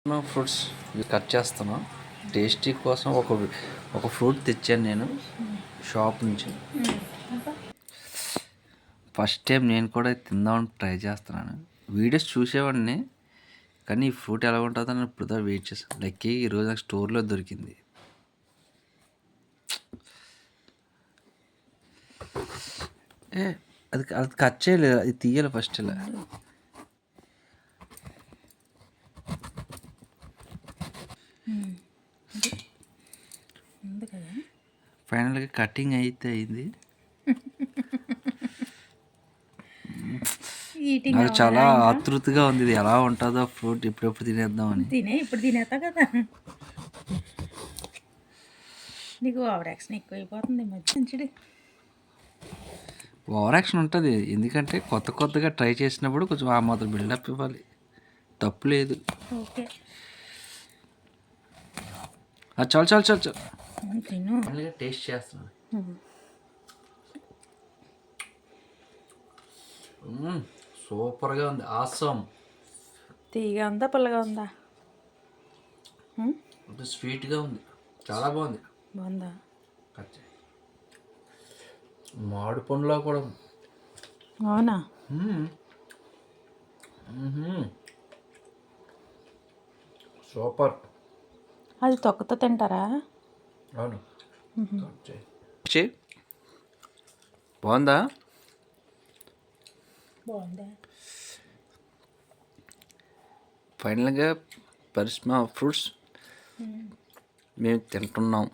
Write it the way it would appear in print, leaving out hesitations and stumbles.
Fruits ఇవి cut చేస్తాను. Tasty కోసం ఒక ఫ్రూట్ తెచ్చాను నేను షాప్ నుంచి. ఫస్ట్ టైం నేను కూడా తిందామని ట్రై చేస్తున్నాను. వీడియోస్ చూసేవాడిని, కానీ ఈ ఫ్రూట్ ఎలా ఉంటుందో నేను ఇప్పుడు వెయిట్ చేస్తాను. లైక్ ఈరోజు నాకు స్టోర్లో దొరికింది. అది అది కట్ చేయలేదు, అది తీయాలి ఫస్ట్. ఇలా ఫైనల్గా కటింగ్ అయితే అయింది. నాకు చాలా ఆతృతగా ఉంది, ఇది ఎలా ఉంటుందో ఫ్రూట్ ఇప్పుడెప్పుడు తినేద్దామని. ఇప్పుడు తినేస్తా కదా. నీకు ఓవర్ యాక్షన్ ఎక్కువైపోతుంది మంచిది. ఓవర్ యాక్షన్ ఉంటుంది, ఎందుకంటే కొత్తగా ట్రై చేసినప్పుడు కొంచెం ఆ మాత్రం బిల్డప్ ఇవ్వాలి, తప్పు లేదు. ఓకే, చాలు చాలు చాలు చాలు. టేస్ట్ చేస్తున్నాను. సూపర్గా ఉంది, ఆసమ్. తీగా ఉందా పుల్లగా ఉందా? స్వీట్గా ఉంది, చాలా బాగుంది. బాగుందా? మామిడి పండులో కూడా ఉంది. అవునా? సూపర్. అది తొక్కతో తింటారా? అవును. బాగుందా? బాగుందా? ఫైనల్గా పరిశ్రమ ఫ్రూట్స్ మేము తింటున్నాం.